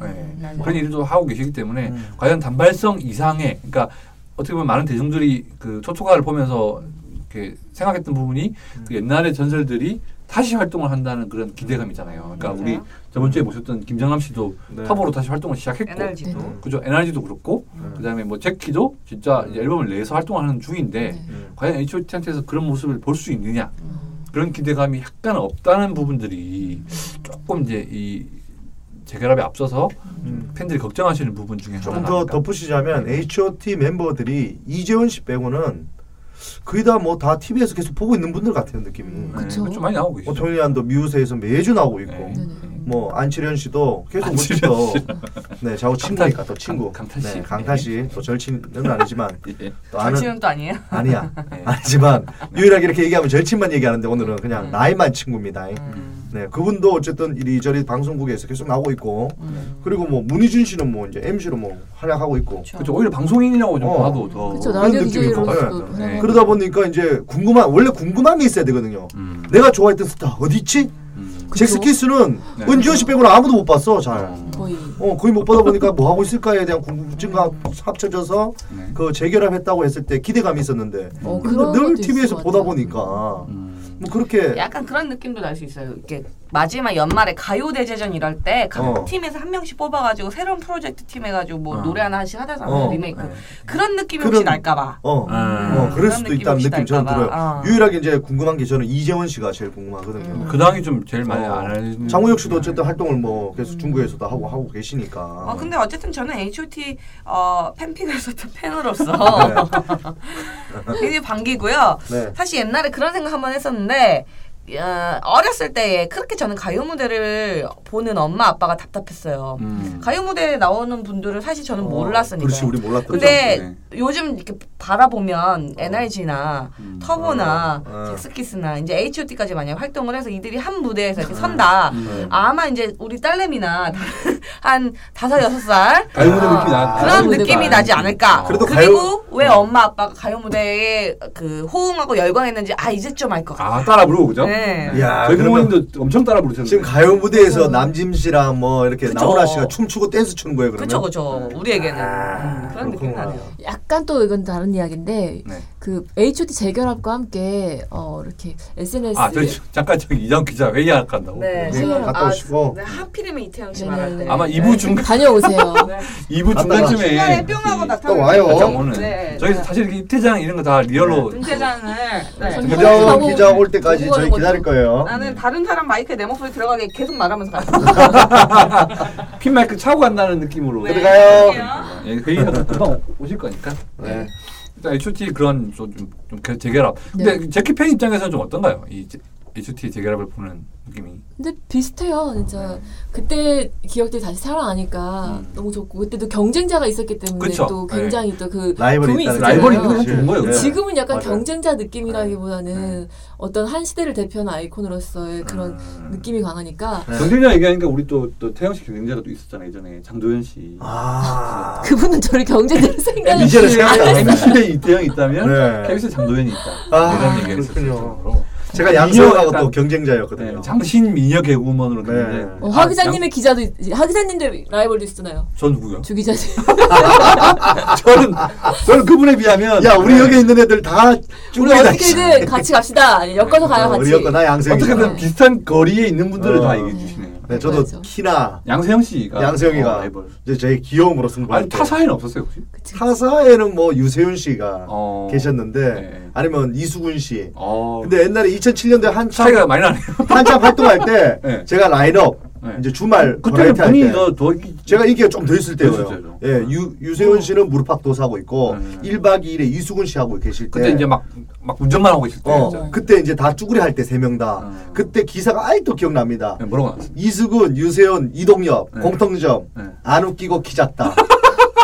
그런 일도 하고 계시기 때문에 과연 단발성 이상의, 그러니까 어떻게 보면 많은 대중들이 그 초초가를 보면서 이렇게 생각했던 부분이 그 옛날의 전설들이 다시 활동을 한다는 그런 기대감이잖아요. 그러니까 우리 저번 주에 모셨던 김정남 씨도 터보로 다시 활동을 시작했고, 그죠? NRG도 그렇고, 그다음에 뭐 제키도 진짜 이제 앨범을 내서 활동하는 중인데 과연 H.O.T한테서 그런 모습을 볼 수 있느냐, 그런 기대감이 약간 없다는 부분들이 조금 이제 이 재결합에 앞서서 팬들이 걱정하시는 부분 중에 하나가 좀 더 덧붙이자면 H.O.T 이재원 씨 빼고는 거의 다 뭐 다 TV에서 계속 보고 있는 분들 같아요, 느낌이. 그렇죠. 좀 많이 나오고 계시죠. 토니안도 뮤즈에서 매주 나오고 있고, 뭐 안치련 씨도 계속 멋지죠. 네, 저하고 친구니까 또 친구. 강타 씨, 강타 씨 또 절친은 아니지만 또 아는 절친은 또 아니에요? 아니야. 아니지만 유일하게 이렇게 얘기하면 절친만 얘기하는데 오늘은 그냥 나이만 친구입니다. 네, 그분도 어쨌든 이리저리 방송국에서 계속 나오고 있고, 그리고 뭐 문희준 씨는 뭐 이제 MC로 뭐 활약하고 있고, 그렇죠. 오히려 방송인이라고 좀 봐도 더 그렇죠. 그런 느낌이고, 그러다 보니까 이제 원래 궁금한 게 있어야 되거든요. 내가 좋아했던 스타 어디 있지? 잭스키스는 은지원 씨 빼고는 아무도 못 봤어, 잘. 거의 못 보다 보니까 뭐 하고 있을까에 대한 궁금증과 합쳐져서 그 재결합했다고 했을 때 기대감이 있었는데, 늘 TV에서 보다 보니까 뭐 그렇게 약간 그런 느낌도 날 수 있어요. 이렇게 마지막 연말에 가요대제전 이럴 때 각 팀에서 한 명씩 뽑아가지고 새로운 프로젝트 팀 해가지고 뭐 노래 하나씩 하잖아요. 리메이크. 그런 느낌이 혹시 날까봐. 그럴 수도 있다는 느낌 저는 들어요. 유일하게 이제 궁금한 게 저는 이재원 씨가 제일 궁금하거든요. 그 당이 좀 제일 많이 알아요. 장우혁 씨도 어쨌든 활동을 뭐 계속 중국에서도 하고 계시니까. 근데 어쨌든 저는 H.O.T 팬픽에서도 팬으로서 굉장히 반기고요. 사실 옛날에 그런 생각 한번 했었는데, 어렸을 때에 그렇게 저는 가요 무대를 보는 엄마 아빠가 답답했어요. 가요 무대에 나오는 분들을 사실 저는 몰랐으니까. 그렇지, 우리 몰랐던. 근데 요즘 이렇게 바라보면 NRG나 터보나 잭스키스나 이제 H.O.T까지 만약 활동을 해서 이들이 한 무대에서 이렇게 선다. 아마 이제 우리 딸내미나 한 5-6살 가요 무대 느낌이 그런 느낌이 나지 않을까. 그리고 왜 엄마 아빠가 가요 무대에 그 호응하고 열광했는지 이제 좀 알 것 같아. 따라 부르고 그죠? 네. 네. 야, 저희 부모님도 엄청 따라 부르셨는데. 지금 가요 무대에서 남진 씨랑 뭐 이렇게 그쵸. 나훈아 씨가 춤추고 댄스 추는 거예요, 그러면? 그쵸. 우리에게는 그런 느낌 그렇구나. 나네요. 약간 또 이건 다른 이야기인데 네. 그 H.O.T 재결합과 함께 이렇게 SNS 아, 저희 잠깐 저기 이장 기자 회의할 간다고. 네. 갔다 오시고. 네, 하필이면 이태영 씨 네네. 말할 때. 아마 2부 중간 다녀오세요. 네. 2부 중간쯤에 중간에 뿅 하고 또 와요. 나타나요. 오늘 네. 저희 사실 이렇게 입퇴장 이런 거 다 리얼로 등재장을 네. 김정은 기자 올 때까지 저희 기다릴 거예요. 나는 다른 사람 마이크에 내 목소리 들어가게 계속 말하면서 가요. 핀 마이크 차고 간다는 느낌으로 네. 들어가요. 예, 회의하다 금방 오실 거니까. 네. 일단 H.O.T 그런 좀 재결합. 근데 제키 팬 입장에서는 좀 어떤가요? 이 H.O.T 재결합을 보는 느낌이. 근데 비슷해요, 진짜. 그때 기억들이 다시 살아나니까 너무 좋고 그때도 경쟁자가 있었기 때문에 그쵸. 또 굉장히 또 그 라이벌이 붐이 있다는 있었잖아요. 라이벌이 있는 건 좋은 거예요. 네. 지금은 약간 맞아요. 경쟁자 느낌이라기보다는 어떤 한 시대를 대표하는 아이콘으로서의 그런 느낌이 강하니까 경쟁자 얘기하니까 우리 또 태영 씨 경쟁자가 또 있었잖아요 예전에 장도연 씨. 아. 그분은 저를 경쟁자로 생각해. 이제는 MBC에 이태영이 있다면 네. KBS에 장도연이 있다. 아, 이런 얘기가 그렇군요. 있었을 정도로. 제가 양세형하고 약간- 또 경쟁자였거든요. 네, 장신 미녀 개그우먼으로 네. 했는데 하 기자님의 기자도 하 기자님도 라이벌도 있잖아요. 전 누구요? 주 기자님. 저는 그분에 비하면 야, 우리 네. 여기 있는 애들 다 우리 쭈구리다. 어떻게든 같이 갑시다. 엮어서 가요 같이. 우리 여거 나 양세형. 어떻게든 비슷한 거리에 있는 분들을 다 얘기해 주시네요. 네, 저도 맞아. 키나 양세형 씨가 양세형이가 라이벌. 이제 저희 귀여움으로 아니 승부할 때 타사에는 없었어요 혹시? 타사에는 뭐 유세윤 씨가 계셨는데 네. 아니면 이수근 씨. 어. 근데 옛날에 2007년도에 차이가 많이 나네요. 한참 활동할 때 네. 제가 라인업 네. 이제 주말 그때는 버라이티 할 본인이 때 더 제가 인기가 좀 더 있을 더 있을 때예요. 때죠. 예, 유세윤 씨는 무릎팍도사 하고 있고 음. 1박 2일에 이수근 씨 하고 계실 때 그때 이제 막 운전만 하고 있을 때였죠. 그때 이제 다 쭈구리 할 때 세 명 다. 음. 그때 기사가 아직도 기억납니다. 네, 뭐라고 나왔어요? 이수근, 유세윤, 이동엽 네. 공통점 네. 안 웃기고 키 작다.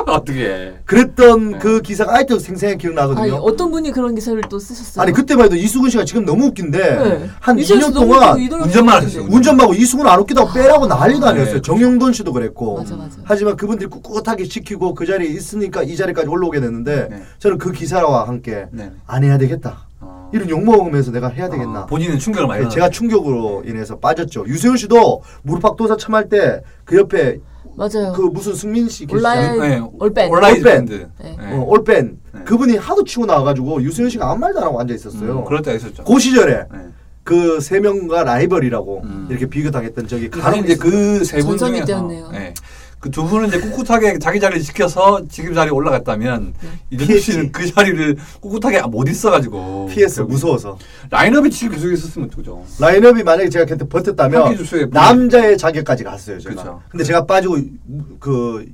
어떻게? 그랬던 네. 그 기사가 아직도 생생하게 기억나거든요. 아니 어떤 분이 그런 기사를 또 쓰셨어요? 아니 그때만 해도 이수근 씨가 지금 너무 웃긴데 네. 한 이재현 2년 씨도 너무 동안 웃기고 이동엽 운전만 씨도 하셨어요. 웃기고. 운전하고 이수근 안 웃기다고 빼라고 난리도 아니었어요. 네. 정영돈 씨도 그랬고. 맞아. 하지만 그분들이 꿋꿋하게 지키고 그 자리에 있으니까 이 자리까지 올라오게 됐는데 네. 저는 그 기사와 함께 네. 안 해야 되겠다. 이런 욕먹으면서 내가 해야 되겠나. 본인은 충격을 많이 제가 충격으로 인해서 빠졌죠. 유세윤 씨도 무릎팍도사 참할 때 그 옆에 맞아요. 그 무슨 승민 씨 온라인 계시잖아요. 올밴. 온라인 올밴. 밴드. 네. 올밴. 네. 그분이 하도 치고 나와가지고 유세윤 씨가 아무 말도 안 하고 앉아 있었어요. 그럴 때가 있었죠. 그 시절에 네. 그 세 명과 라이벌이라고 음. 이렇게 비교당했던 적이 사실 이제 그 세 분 전성기 중에서 때였네요. 그 두 분은 이제 꿋꿋하게 자기 자리를 지켜서 지금 자리에 올라갔다면 이동엽 피했지. 씨는 그 자리를 꿋꿋하게 못 있어가지고 PS 결국 무서워서 라인업이 지금 계속 있었으면 어떡하죠? 라인업이 만약에 제가 그때 버텼다면 한기 주수의 남자의 자격까지 갔어요 제가. 그쵸. 근데 제가 빠지고 그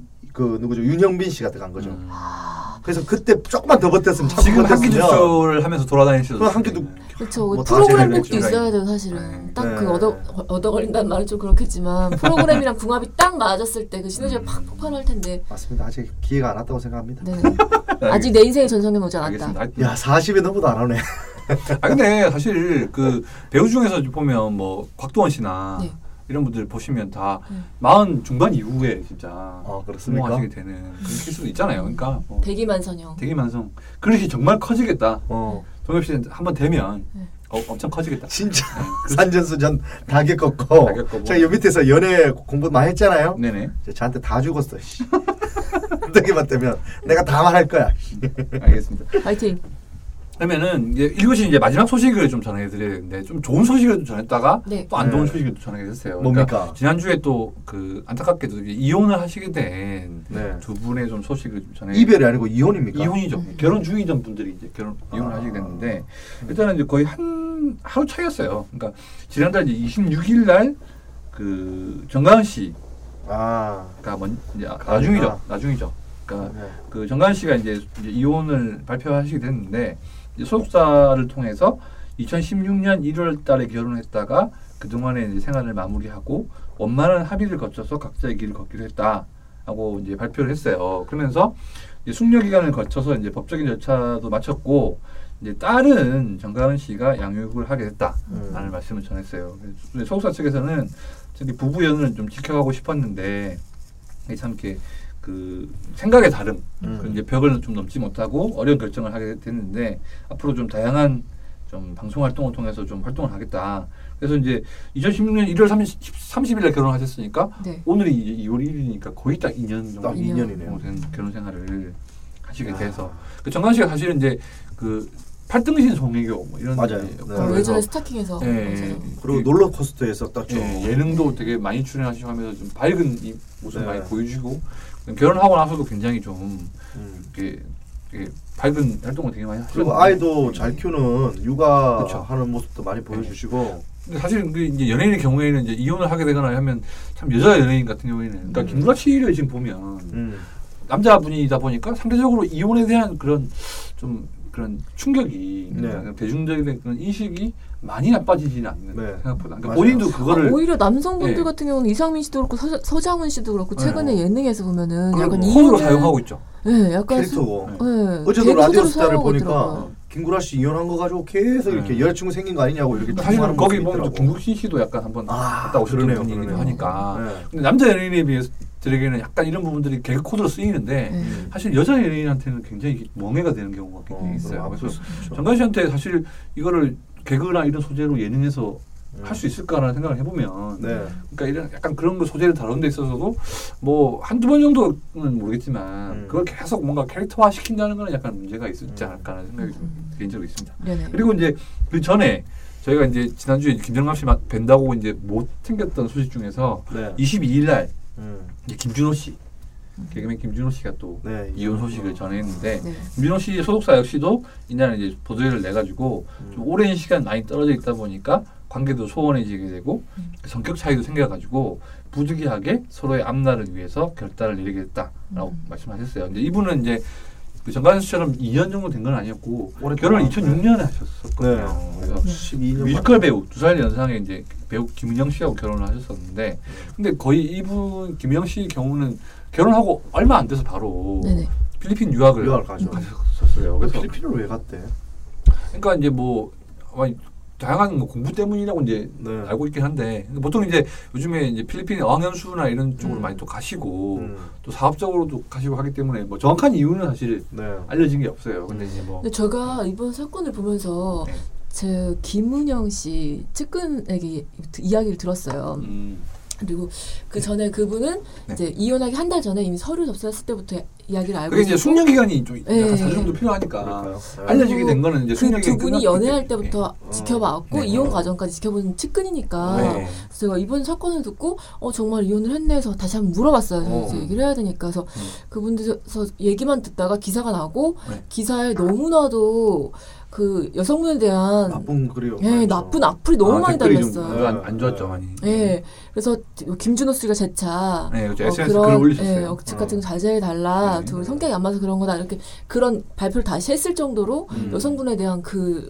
누구죠 윤형빈 씨가 들어간 거죠. 그래서 그때 조금만 더 버텼으면 참 지금 한기 버텼으면 주수를 하면서 돌아다니시죠. 그 한기도 그렇죠. 뭐다 프로그램 제가 복도 했죠. 있어야 돼요, 사실은. 네. 딱 그 네. 얻어 걸린다는 말은 좀 그렇겠지만 프로그램이랑 궁합이 딱 맞았을 때 그 시너지가 팍 폭발할 텐데. 맞습니다. 아직 기회가 안 왔다고 생각합니다. 네. 아직 내 인생의 전성기는 오지 않았다. 알겠습니다. 야 40에 넘어도 안 오네. 아 근데 사실 그 배우 중에서 보면 뭐 곽도원 씨나 네. 이런 분들 보시면 다 40 중반 이후에 진짜 그렇습니까? 성공하시게 되는 그런 케이스도 있잖아요. 그러니까 뭐 대기만선형. 대기만성 그릇이 정말 커지겠다. 어 동엽 씨 한번 되면 네. 엄청 커지겠다. 진짜 네, 산전수전 다 겪었고 다 겪고 제가 요 밑에서 연애 공부 많이 했잖아요. 네네. 이제 저한테 다 죽었어. 씨. 어떻게만 되면 내가 다 말할 거야. 알겠습니다. 파이팅. 그러면은 이것이 이제 마지막 소식을 좀 전해드려야 되는데 좀 좋은 소식을 좀 전했다가 네. 또 안 좋은 네. 소식을 또 전해드렸어요. 뭡니까? 그러니까 지난주에 또 그 안타깝게도 이혼을 하시게 된 두 네. 분의 좀 소식을 좀 전해. 이별이 아니고 이혼입니까? 이혼이죠. 결혼 중이던 분들이 이제 이혼을 하시게 됐는데 일단은 이제 거의 하루 차이였어요. 그러니까 지난달 이제 26일 날 그 정가은 씨가 이제 나중이죠. 그러니까 네. 그 정가은 씨가 이제 이혼을 발표하시게 됐는데 이제 소속사를 통해서 2016년 1월 달에 결혼했다가 그동안의 이제 생활을 마무리하고 원만한 합의를 거쳐서 각자의 길을 걷기로 했다라고 이제 발표를 했어요. 그러면서 이제 숙려 기간을 거쳐서 이제 법적인 절차도 마쳤고 이제 딸은 정가은 씨가 양육을 하게 됐다라는 말씀을 전했어요. 근데 소속사 측에서는 저기 부부 연을 좀 지켜가고 싶었는데 이게 참 이렇게 그 생각의 다름, 그 이제 벽을 좀 넘지 못하고 어려운 결정을 하게 됐는데 앞으로 좀 다양한 좀 방송 활동을 통해서 좀 활동을 하겠다. 그래서 이제 2016년 1월 30일에 결혼하셨으니까 네. 오늘이 이제 2월 1일이니까 거의 딱 2년 정도 2년이네요. 된 결혼 생활을 하시게 돼서 정관 씨가 사실은 이제 그 팔등신 송혜교 뭐 이런 맞아요. 네. 예전에 스타킹에서 네. 그리고 롤러코스터에 썼었죠. 네. 예능도 되게 많이 출연하시고 하면서 좀 밝은 이 모습 많이 보여주시고 결혼하고 나서도 굉장히 좀 이렇게 밝은 활동을 되게 많이 하시고 그리고 아이도 잘 키우는 육아하는 모습도 많이 보여주시고. 근데 사실 이제 연예인의 경우에는 이제 이혼을 하게 되거나 하면 참 여자 연예인 같은 경우에는 그러니까 김구라 씨를 지금 보면 남자분이다 보니까 상대적으로 이혼에 대한 그런 좀 그런 충격이 대중적인 그런 인식이 많이 나빠지지는 않는 생각보다. 그러니까 본인도 그거를 오히려 남성분들 같은 경우는 이상민 씨도 그렇고 서장훈 씨도 그렇고 최근에 예능에서 보면은 약간 코드로 사용하고 있죠. 네, 약간 캐릭터고. 어제도 라디오 스타를 보니까 김구라 씨 이혼한 거 가지고 계속 이렇게 여자친구 생긴 거 아니냐고 이렇게 사실은 거기 보면 김국신 씨도 약간 한번 갔다 오셨던 분이기도 하니까. 근데 남자 연예인에 비해서 들에게는 약간 이런 부분들이 개그 코드로 쓰이는데 사실 여자 연예인한테는 굉장히 멍해가 되는 경우가 굉장히 있어요. 그래서 정관 씨한테 사실 이거를 개그나 이런 소재로 예능에서 할 수 있을까라는 생각을 해보면 그러니까 이런 약간 그런 거 소재를 다루는 데 있어서도 뭐 한두 번 정도는 모르겠지만 그걸 계속 뭔가 캐릭터화 시킨다는 거는 약간 문제가 있지 않을까라는 생각이 개인적으로 있습니다. 그리고 이제 그 전에 저희가 이제 지난주에 김정남 씨 뵌다고 이제 못 챙겼던 소식 중에서 22일 날 김준호 씨 개그맨 김준호 씨가 또 이혼 소식을 전했는데 김준호 씨 소속사 역시도 이날 이제 보도회를 내 가지고 좀 오랜 시간 많이 떨어져 있다 보니까 관계도 소원해지게 되고 성격 차이도 생겨가지고 부득이하게 서로의 앞날을 위해서 결단을 내리게 됐다라고 말씀하셨어요. 근데 이분은 이제 그 정관 씨처럼 2년 정도 된 건 아니었고 결혼을 2006년에 하셨었거든요. 그래서 12년 뮤지컬 배우 2살 연상의 이제 배우 김은영 씨하고 결혼을 하셨었는데 근데 거의 이분 김은영 씨 경우는 결혼하고 얼마 안 돼서 바로 필리핀 유학을 가셨었어요. 그래서 필리핀을 왜 갔대? 그러니까 이제 뭐 다양한 공부 때문이라고 이제 알고 있긴 한데 보통 이제 요즘에 이제 필리핀 어학연수나 이런 쪽으로 많이 또 가시고 또 사업적으로도 가시고 하기 때문에 뭐 정확한 이유는 사실 알려진 게 없어요. 근데 이제 뭐 근데 제가 이번 사건을 보면서 제 김은영 씨 측근에게 이야기를 들었어요. 그리고 그 전에 그분은 이제 이혼하기 한 달 전에 이미 서류 접수했을 때부터 이야기를 알고 그게 이제 숙려 기간이 좀 약간 4주 정도 필요하니까 알려지게 된 거는 이제 숙려 기간이 두 분이 연애할 때부터 지켜봤고 이혼 과정까지 지켜본 측근이니까 그래서 제가 이번 사건을 듣고 정말 이혼을 했네 해서 다시 한번 물어봤어요. 이제 얘기를 해야 되니까 그래서 그분들서 얘기만 듣다가 기사가 나고 기사에 너무나도 그 여성분에 대한 나쁜 글이요. 나쁜 악플이 너무 많이 달렸어요. 안 좋았죠, 많이. 그래서 김준호 씨가 재차 SNS 글을 올리셨어요. 억측 같은 거 자제해 달라. 둘 성격이 안 맞아서 그런 거다. 이렇게 그런 발표를 다시 했을 정도로 여성분에 대한 그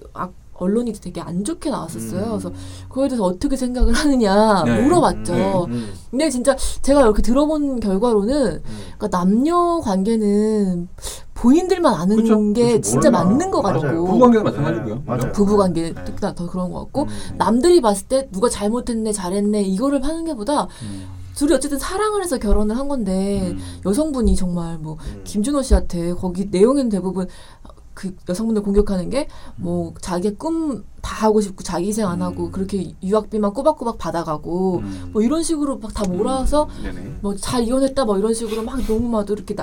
언론이 되게 안 좋게 나왔었어요. 그래서 그거에 대해서 어떻게 생각을 하느냐 물어봤죠. 근데 진짜 제가 이렇게 들어본 결과로는 그러니까 남녀 관계는 본인들만 아는 게 진짜 맞는 것 같고 부부관계도 마찬가지고요. 부부관계 특히나 더 그런 것 같고 남들이 봤을 때 누가 잘못했네 잘했네 이거를 하는 게 보다 둘이 어쨌든 사랑을 해서 결혼을 한 건데 여성분이 정말 뭐 김준호 씨한테 거기 내용은 대부분 그 여성분들 공격하는 게 뭐 자기의 꿈 다 하고 싶고 자기 희생 안 하고 그렇게 유학비만 꼬박꼬박 받아가고 뭐 이런 식으로 막 다 몰아서 뭐 잘 이혼했다 뭐 이런 식으로 막 너무 막 이렇게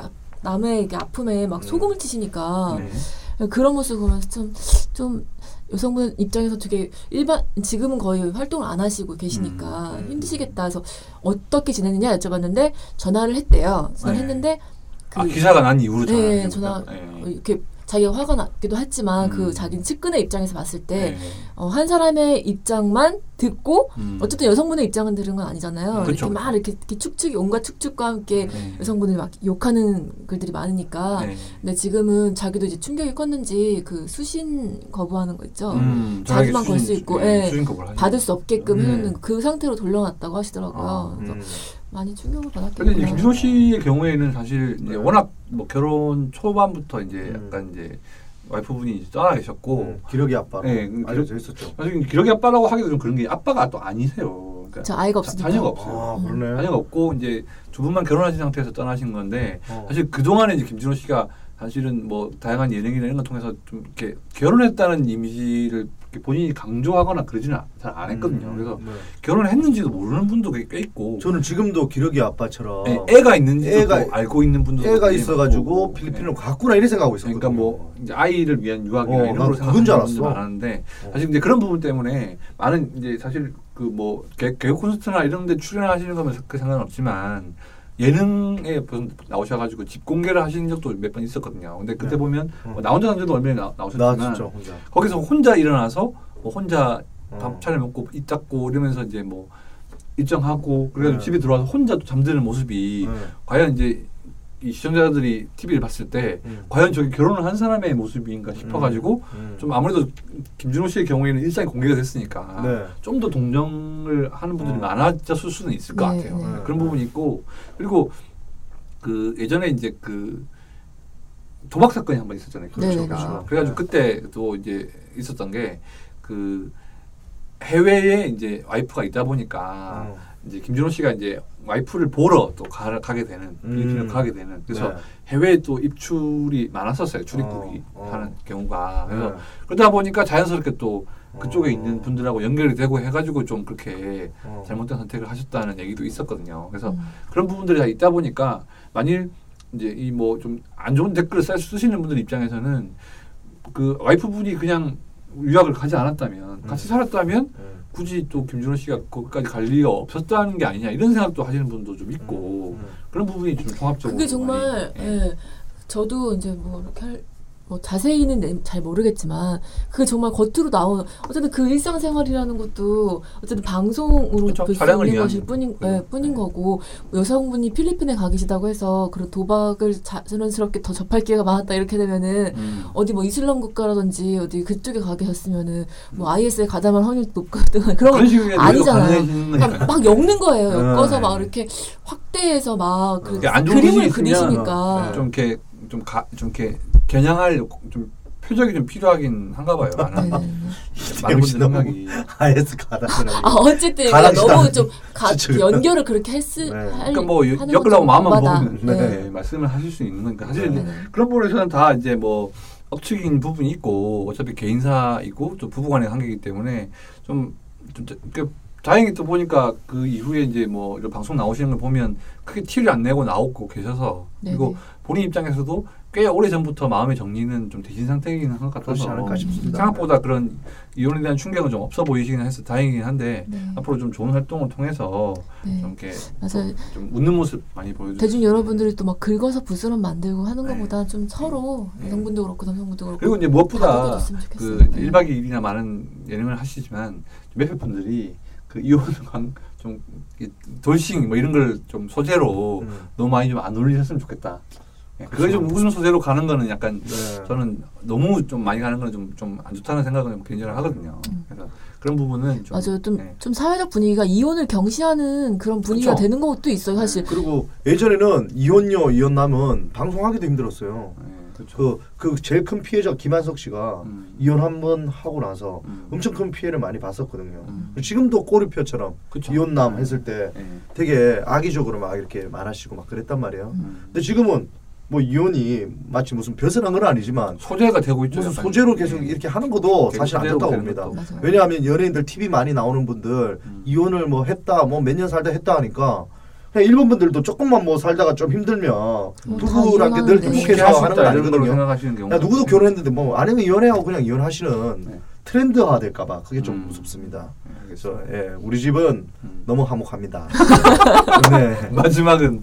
남의 아픔에 막 소금을 치시니까 그런 모습 보면서 좀 여성분 입장에서 되게 지금은 거의 활동을 안 하시고 계시니까 힘드시겠다 해서 어떻게 지내느냐 여쭤봤는데 전화를 했대요. 전화를 했는데 기사가 난 이후로 전화 이렇게 자기가 화가 나기도 했지만 그 자기 측근의 입장에서 봤을 때 한 사람의 입장만 듣고 어쨌든 여성분의 입장은 들은 건 아니잖아요. 그쵸. 이렇게 막 이렇게 축축이 온갖 축축과 함께 여성분을 막 욕하는 글들이 많으니까 근데 지금은 자기도 이제 충격이 컸는지 그 수신 거부하는 거 있죠. 자기만 걸 수 있고 받을 수 없게끔 해놓는 그 상태로 돌려놨다고 하시더라고요. 그래서 많이 충격을 받았겠네요. 근데 김준호 씨의 경우에는 사실 이제 워낙 뭐 결혼 초반부터 이제 약간 이제 와이프분이 떠나 계셨고 기러기 아빠로 알려져 있었죠. 사실 기러기 아빠라고 하기도 좀 그런 게 아빠가 또 아니세요. 그러니까 저 아이가 없으니까 자녀가 없어요. 그러네. 자녀가 없고 이제 두 분만 결혼하신 상태에서 떠나신 건데 사실 그 동안에 이제 김준호 씨가 사실은 뭐 다양한 예능이나 이런 걸 통해서 좀 이렇게 결혼했다는 이미지를 본인이 강조하거나 그러지는 잘 안 했거든요. 그래서 결혼을 했는지도 모르는 분도 꽤 있고. 저는 지금도 기러기 아빠처럼 애가 있는지도 알고 있는 분도 애가 있어가지고 필리핀으로 갔구나 이런 생각하고 있었거든요. 그러니까 뭐 이제 아이를 위한 유학이나 이런 걸 그건 줄 알았어. 많았는데 사실 이제 그런 부분 때문에 많은 이제 사실 그 뭐 개그 콘서트나 이런 데 출연하시는 거면 그 상관없지만 예능에 나오셔가지고 집 공개를 하시는 적도 몇 번 있었거든요. 근데 그때 보면 나 혼자 남자도 얼마나 나오셨지만 거기서 혼자 일어나서 뭐 혼자 밥 차려 먹고 입 닦고 이러면서 이제 뭐 일정하고 그래가지고 집에 들어와서 혼자 또 잠드는 모습이 과연 이제 이 시청자들이 TV를 봤을 때 과연 저게 결혼을 한 사람의 모습인가 싶어가지고 좀 아무래도 김준호 씨의 경우에는 일상이 공개가 됐으니까 좀 더 동정을 하는 분들이 많아졌을 수는 있을 것 같아요. 그런 부분이 있고 그리고 그 예전에 이제 그 도박 사건이 한 번 있었잖아요. 그렇죠. 그래가지고 그때 또 이제 있었던 게 그 해외에 이제 와이프가 있다 보니까 이제 김준호 씨가 이제 와이프를 보러 또 가게 되는 필리핀을 가게 되는 그래서 해외에 또 입출이 많았었어요. 출입국이 하는 경우가 그래서 그러다 보니까 자연스럽게 또 그쪽에 있는 분들하고 연결이 되고 해가지고 좀 그렇게 잘못된 선택을 하셨다는 얘기도 있었거든요. 그래서 그런 부분들이 다 있다 보니까 만일 이제 이 뭐 좀 안 좋은 댓글을 쓰시는 분들 입장에서는 그 와이프분이 그냥 유학을 가지 않았다면 같이 살았다면 굳이 또 김준호 씨가 거기까지 갈 리가 없었다는 게 아니냐 이런 생각도 하시는 분도 좀 있고 그런 부분이 좀 종합적으로 그게 정말 저도 이제 뭐 이렇게 뭐 자세히는 잘 모르겠지만 그게 정말 겉으로 나오는 어쨌든 그 일상생활이라는 것도 어쨌든 방송으로 볼 수 있는 것일 뿐인 거고 여성분이 필리핀에 가 계시다고 해서 그런 도박을 자연스럽게 더 접할 기회가 많았다 이렇게 되면은 어디 뭐 이슬람 국가라든지 어디 그쪽에 가 계셨으면은 뭐 IS에 가담할 확률도 높거든 그런 건 아니잖아요. 막 엮는 거예요. 엮어서 막 이렇게 확대해서 막 그림을 그리시니까 좀 이렇게 겨냥할 좀 표적이 좀 필요하긴 한가 봐요. 많은 분들 생각이 IS 가담을 어쨌든 너무 좀 연결을 그렇게 그러니까 뭐 엮으려고 마음만 먹으면 말씀을 하실 수 있는 거니까 사실 그런 부분에서는 다 이제 뭐 억측인 부분이 있고 어차피 개인사이고 또 부부간의 관계이기 때문에 좀 다행히 또 보니까 그 이후에 이제 뭐 이런 방송 나오시는 걸 보면 크게 티를 안 내고 나오고 계셔서 그리고 본인 입장에서도 꽤 오래 전부터 마음의 정리는 좀 되신 상태이긴 한 것 같아서 생각보다 그런 이혼에 대한 충격은 좀 없어 보이시긴 해서 다행이긴 한데 앞으로 좀 좋은 활동을 통해서 좀 이렇게 좀 웃는 모습 많이 보여주세요. 대중 여러분들이 또 막 긁어서 부스럼 만들고 하는 것보다 좀 서로 여성분도 그렇고 남성분도 그렇고 그리고 이제 무엇보다 그 1박 2일이나 많은 예능을 하시지만 몇몇 분들이 그 이혼을 좀 돌싱 뭐 이런 걸 좀 소재로 너무 많이 좀 안 올리셨으면 좋겠다. 그게 좀 웃음 소재로 가는 거는 약간 저는 너무 좀 많이 가는 건 좀 안 좋다는 생각은 개인적으로 하거든요. 그래서 그런 부분은 좀 맞아요. 좀 사회적 분위기가 이혼을 경시하는 그런 분위기가 되는 것도 있어요, 사실. 그리고 예전에는 이혼녀, 이혼남은 방송하기도 힘들었어요. 그 제일 큰 피해자 김한석 씨가 이혼 한 번 하고 나서 엄청 큰 피해를 많이 봤었거든요. 지금도 꼬리표처럼 이혼남 했을 때 되게 악의적으로 막 이렇게 말하시고 막 그랬단 말이에요. 근데 지금은 뭐 이혼이 마치 무슨 벼슬한 건 아니지만 소재가 되고 있죠. 무슨 소재로 계속 이렇게 하는 것도 사실 안 됐다고 봅니다. 왜냐하면 연예인들 TV 많이 나오는 분들 이혼을 뭐 했다, 뭐 몇 년 살다 했다 하니까 그냥 일본 분들도 조금만 뭐 살다가 좀 힘들면 누구랑 늘 행복해서 하는 건 아니거든요. 야, 누구도 결혼했는데 뭐 아니면 이혼해하고 그냥 이혼하시는 트렌드화 될까봐 그게 좀 무섭습니다. 그래서 우리 집은 너무 화목합니다. 마지막은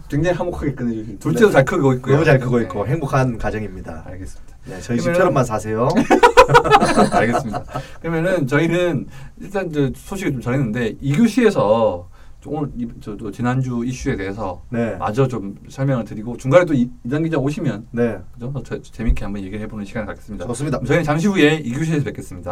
굉장히 화목하게 끝내주신. 둘째도 잘 크고 있고요. 너무 잘 크고 있고 행복한 가정입니다. 알겠습니다. 네, 저희 집처럼만 사세요. 알겠습니다. 그러면은 저희는 일단 소식을 좀 전했는데 2교시에서 오늘 저도 지난주 이슈에 대해서 마저 좀 설명을 드리고 중간에 또 이단 기자 오시면 더 재밌게 한번 얘기를 해보는 시간을 갖겠습니다. 좋습니다. 저희는 잠시 후에 2교시에서 뵙겠습니다.